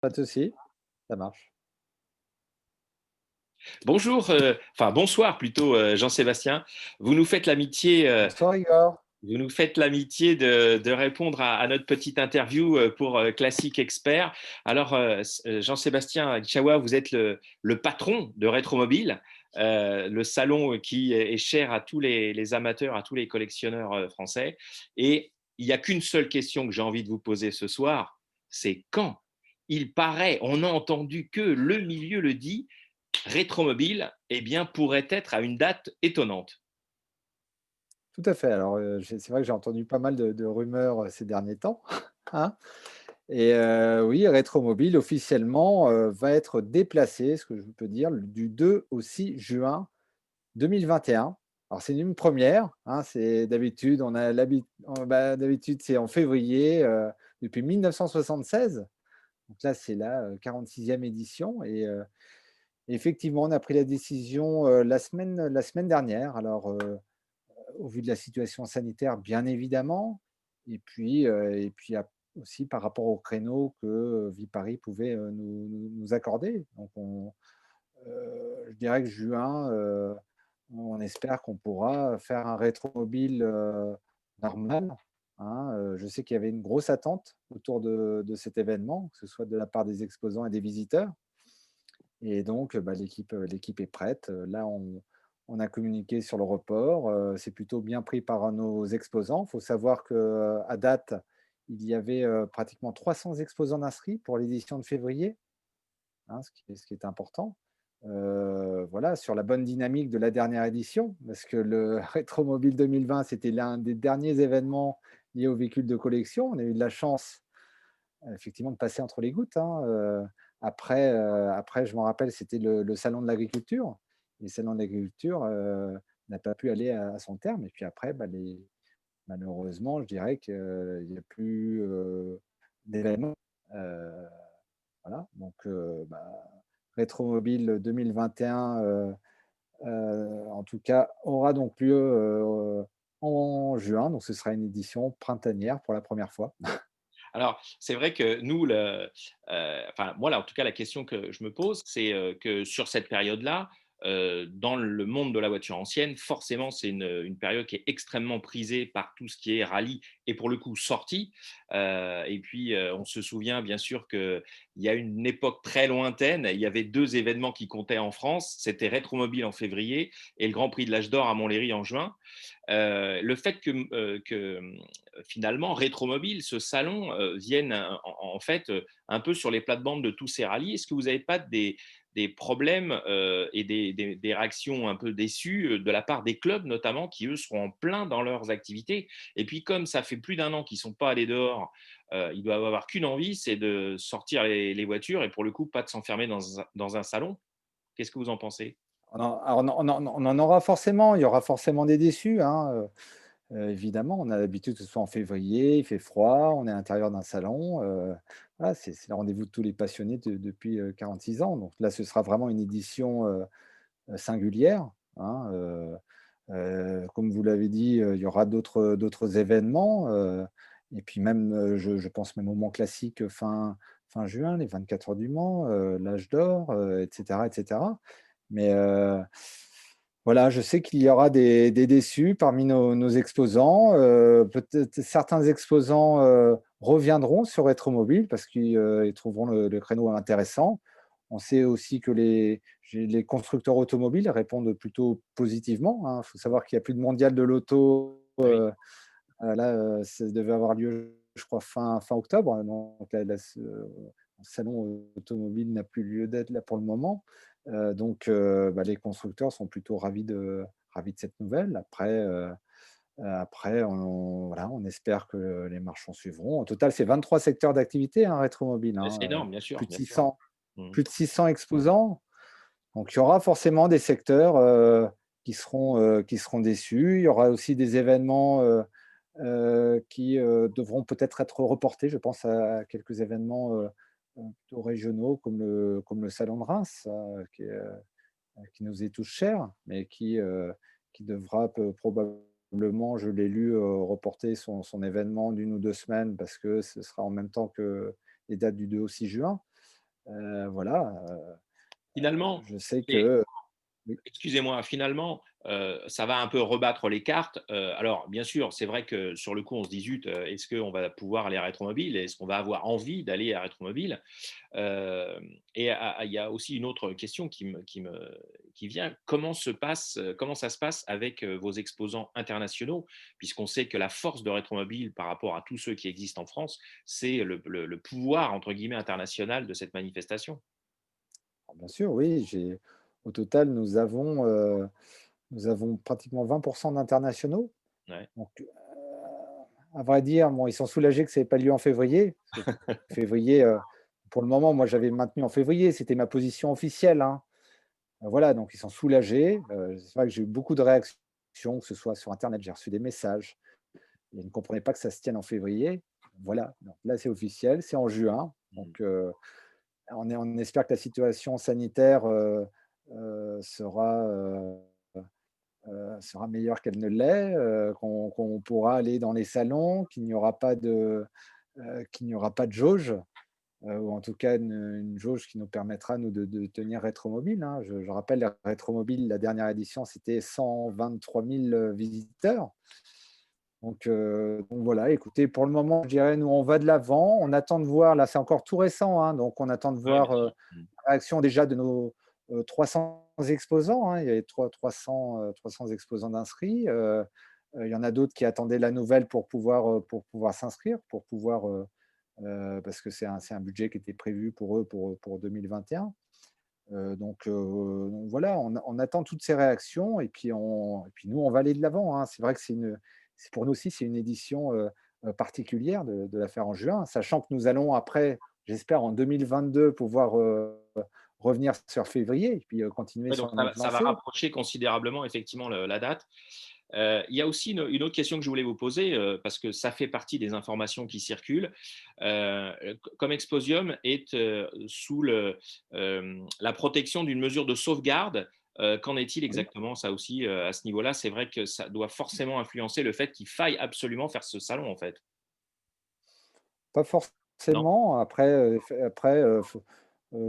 Pas de souci, ça marche. Bonjour, enfin bonsoir plutôt, Jean-Sébastien. Vous nous faites l'amitié, Bonsoir Igor. de répondre à notre petite interview pour Classique Expert. Alors, Jean-Sébastien Chawa, vous êtes le patron de Rétromobile, le salon qui est cher à tous les amateurs, à tous les collectionneurs français. Et il n'y a qu'une seule question que j'ai envie de vous poser ce soir, c'est quand? Il paraît, on n'a entendu que le milieu le dit, Rétromobile, eh bien, pourrait être à une date étonnante. Tout à fait. Alors, c'est vrai que j'ai entendu pas mal de rumeurs, ces derniers temps, hein. Et oui, Rétromobile officiellement, va être déplacé, ce que je peux dire, du 2 au 6 juin 2021. Alors c'est une première, hein, c'est d'habitude on a d'habitude c'est en février, depuis 1976. Donc là, c'est la, 46e édition et effectivement, on a pris la décision, la semaine dernière. Alors, au vu de la situation sanitaire, bien évidemment, et puis aussi par rapport au créneau que Viparis pouvait nous accorder. Donc, je dirais que juin, on espère qu'on pourra faire un rétromobile normal, hein. Je sais qu'il y avait une grosse attente autour de cet événement, que ce soit de la part des exposants et des visiteurs. Et donc, bah, l'équipe est prête. Là, on a communiqué sur le report. C'est plutôt bien pris par nos exposants. Il faut savoir qu'à date, il y avait pratiquement 300 exposants inscrits pour l'édition de février, hein, ce qui est important. Voilà, sur la bonne dynamique de la dernière édition, parce que le Rétromobile 2020, c'était l'un des derniers événements liés aux véhicules de collection. On a eu de la chance effectivement de passer entre les gouttes, hein. Après, je me rappelle, c'était le salon de l'agriculture. Et le salon de l'agriculture, n'a pas pu aller à son terme et puis après, bah, malheureusement, je dirais qu'il n'y a plus, d'événements. Heu, voilà, donc bah, Rétromobile 2021, en tout cas, aura donc lieu, en juin, donc ce sera une édition printanière pour la première fois. Alors, c'est vrai que nous, enfin, moi, là, en tout cas, la question que je me pose, c'est que sur cette période-là, dans le monde de la voiture ancienne, forcément, c'est une période qui est extrêmement prisée par tout ce qui est rallye et pour le coup sortie. Et puis, on se souvient bien sûr qu'il y a une époque très lointaine, il y avait deux événements qui comptaient en France, c'était Rétromobile en février et le Grand Prix de l'Âge d'Or à Montlhéry en juin. Le fait que finalement Rétromobile, ce salon, vienne en fait un peu sur les plates-bandes de tous ces rallyes, est-ce que vous n'avez pas des problèmes et des réactions un peu déçues de la part des clubs notamment qui eux seront en plein dans leurs activités. Et puis comme ça fait plus d'un an qu'ils ne sont pas allés dehors, ils doivent avoir qu'une envie, c'est de sortir les voitures et pour le coup pas de s'enfermer dans un salon. Qu'est-ce que vous en pensez? On en aura forcément, il y aura forcément des déçus, hein, évidemment. On a l'habitude que ce soit en février, il fait froid, on est à l'intérieur d'un salon, voilà, c'est le rendez-vous de tous les passionnés depuis, 46 ans. Donc là, ce sera vraiment une édition, singulière, hein, comme vous l'avez dit, il y aura d'autres événements, et puis même, je pense même au Mans Classique fin juin, les 24 heures du Mans, l'Âge d'or, et cetera, et cetera. Mais voilà, je sais qu'il y aura des déçus parmi nos exposants. Peut-être certains exposants, reviendront sur Rétromobile parce qu'ils, ils trouveront le créneau intéressant. On sait aussi que les constructeurs automobiles répondent plutôt positivement, hein. Il faut savoir qu'il y a plus de mondial de l'auto, Ah oui. là, ça devait avoir lieu, je crois, fin octobre. Donc le salon automobile n'a plus lieu d'être là pour le moment. Donc bah, les constructeurs sont plutôt ravis de cette nouvelle. Après voilà, on espère que les marchands suivront. Au total, c'est 23 secteurs d'activité, hein, Rétromobile, C'est hein, énorme, bien sûr, plus de bien sûr. 600 Mmh. plus de 600 exposants. Donc il y aura forcément des secteurs, qui seront déçus. Il y aura aussi des événements, qui, devront peut-être être reportés. Je pense à quelques événements, plutôt régionaux comme le salon de Reims, qui nous est tous cher, mais qui devra probablement, je l'ai lu, reporter son événement d'1 ou 2 semaines parce que ce sera en même temps que les dates du 2 au 6 juin. Voilà, Finalement, je sais c'est que oui, excusez-moi, finalement, ça va un peu rebattre les cartes. Alors bien sûr, c'est vrai que sur le coup, on se dit: «Zut, est-ce qu'on va pouvoir aller à Rétromobile? Est-ce qu'on va avoir envie d'aller à Rétromobile?» Et il y a aussi une autre question qui vient. Comment ça se passe avec, vos exposants internationaux? Puisqu'on sait que la force de Rétromobile par rapport à tous ceux qui existent en France, c'est le «pouvoir» entre guillemets international de cette manifestation. alors bien sûr, oui, j'ai au total, nous avons pratiquement 20 d'internationaux. Ouais. Donc, à vrai dire, bon, ils sont soulagés que ça ait pas lieu en février, parce que février, pour le moment, moi, j'avais maintenu en février, c'était ma position officielle, hein. Voilà, donc ils sont soulagés. C'est vrai que j'ai eu beaucoup de réactions, que ce soit sur internet, j'ai reçu des messages. Ils ne comprenaient pas que ça se tienne en février. Voilà, donc là, c'est officiel, c'est en juin. Donc, Mmh. on espère que la situation sanitaire, sera, sera meilleure qu'elle ne l'est, qu'on pourra aller dans les salons, qu'il n'y aura pas de jauge, ou en tout cas une jauge qui nous permettra, nous, de tenir Rétromobile, hein. Je rappelle, la Rétromobile, la dernière édition, c'était 123 000 visiteurs. Donc voilà, écoutez, pour le moment, je dirais, nous, on va de l'avant. On attend de voir, là, c'est encore tout récent, hein, donc on attend de Ouais, bien voir sûr. Mmh. la réaction déjà de nos 300 exposants, hein. Il y avait 300 exposants d'inscrits. Il y en a d'autres qui attendaient la nouvelle pour pouvoir s'inscrire, parce que c'est un budget qui était prévu pour eux pour 2021. Donc voilà, on attend toutes ces réactions et puis nous, on va aller de l'avant, hein. C'est vrai que c'est pour nous aussi, c'est une édition, particulière de la faire en juin, sachant que nous allons après, j'espère en 2022 pouvoir, revenir sur février et puis, continuer Ouais, donc sur notre ça va lancée. rapprocher considérablement effectivement la date. Il y a aussi une autre question que je voulais vous poser, parce que ça fait partie des informations qui circulent. Comme Exposium est, sous la protection d'une mesure de sauvegarde, qu'en est-il Oui, exactement ça aussi, à ce niveau-là? C'est vrai que ça doit forcément influencer le fait qu'il faille absolument faire ce salon, en fait, pas non? forcément. Après,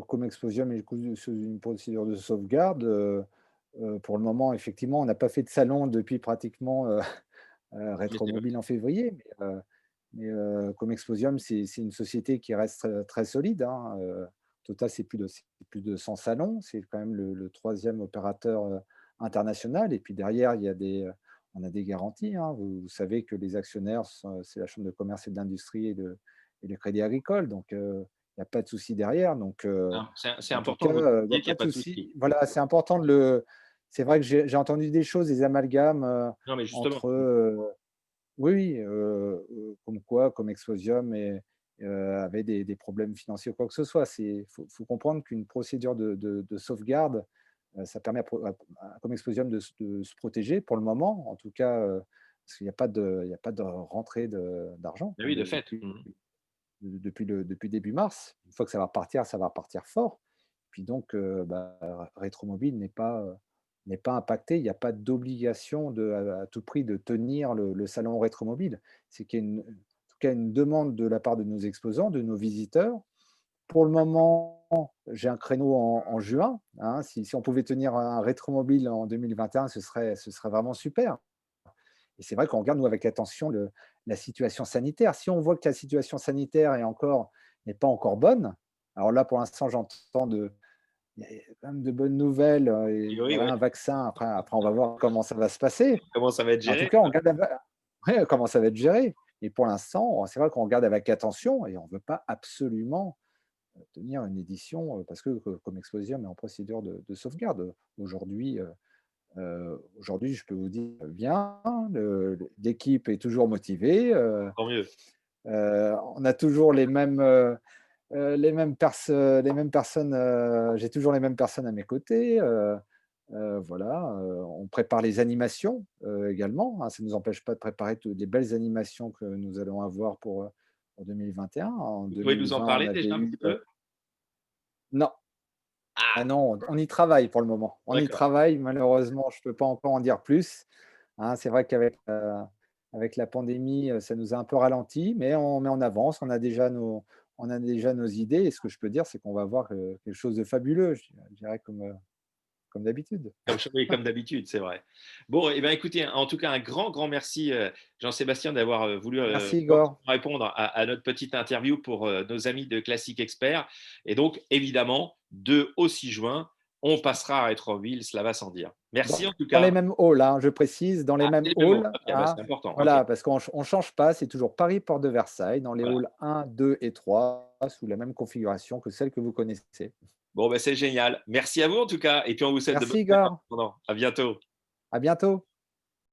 comme Exposium est sous une procédure de sauvegarde, pour le moment, effectivement, on n'a pas fait de salon depuis pratiquement, Mais c'est Rétromobile en février, mais comme Exposium, c'est une société qui reste très solide, hein, au total, c'est plus de 100 salons. C'est quand même le 3e opérateur, international et puis derrière, on a des garanties, hein. Vous savez que les actionnaires c'est la chambre de commerce et de l'industrie et le Crédit Agricole, donc il y a pas de souci derrière, donc c'est en tout important cas, de vous il y a dire qu'il n'y pas a de pas de souci. souci. Voilà, c'est important de le c'est vrai que j'ai entendu des choses, des amalgames, Non, mais justement. entre, oui, oui, comme quoi, comme Exposium avait des problèmes financiers ou quoi que ce soit. Il faut comprendre qu'une procédure de sauvegarde, ça permet comme Exposium de se protéger pour le moment, en tout cas, parce qu'il y a pas de rentrée d'argent, Bah hein, oui, de fait. Mmh. depuis début mars. Une fois que ça va repartir fort. Puis donc, Rétromobile n'est pas impacté. Il n'y a pas d'obligation à tout prix de tenir le salon Rétromobile. C'est qu'il y a en tout cas une demande de la part de nos exposants, de nos visiteurs. Pour le moment, j'ai un créneau en juin, hein. Si on pouvait tenir un Rétromobile en 2021, ce serait vraiment super. Et c'est vrai qu'on regarde, nous, avec attention la situation sanitaire. Si on voit que la situation sanitaire n'est pas encore bonne, alors là, pour l'instant, il y a quand même de bonnes nouvelles, et il y Oui, aurait ouais. un vaccin. Après, on va voir comment ça va se passer. Comment ça va être Mais en tout géré? cas, on regarde ouais, comment ça va être géré. Et pour l'instant, c'est vrai qu'on regarde avec attention et on ne veut pas absolument tenir une édition, parce que, comme Exposium est en procédure de sauvegarde. Aujourd'hui, je peux vous dire bien, l'équipe est toujours motivée, Tant mieux. on a toujours les mêmes personnes, j'ai toujours les mêmes personnes à mes côtés, voilà, on prépare les animations, également, hein. Ça ne nous empêche pas de préparer toutes les belles animations que nous allons avoir pour 2021. En Vous pouvez nous en 2020, on parler avait déjà un eu, petit peu? non, ah Ah! non, on y travaille pour le moment. On y D'accord. travaille, malheureusement, je ne peux pas encore en dire plus, hein. C'est vrai avec la pandémie, ça nous a un peu ralenti, mais on avance. on a déjà nos idées et ce que je peux dire, c'est qu'on va avoir, quelque chose de fabuleux, je dirais comme d'habitude. Oui, comme d'habitude, c'est vrai. Bon et ben, écoutez, en tout cas, un grand, grand merci, Jean-Sébastien d'avoir, voulu, Merci Igor. gentiment répondre à notre petite interview pour, nos amis de Classique Expert et donc évidemment, 2 au 6 juin, on passera à Rétroville, cela va sans dire. Merci en tout Dans les cas. mêmes halls, hein, je précise, dans les Ah, mêmes c'est les mêmes mots. halls, OK, bah, hein. c'est important. OK. Voilà, parce qu'on change pas, c'est toujours Paris Porte de Versailles, dans les Voilà. halls 1, 2 et 3, sous la même configuration que celle que vous connaissez. Bon, ben c'est génial. Merci à vous en tout cas et puis on vous souhaite de bonnes Merci vacances Igor, pendant. À bientôt. à bientôt.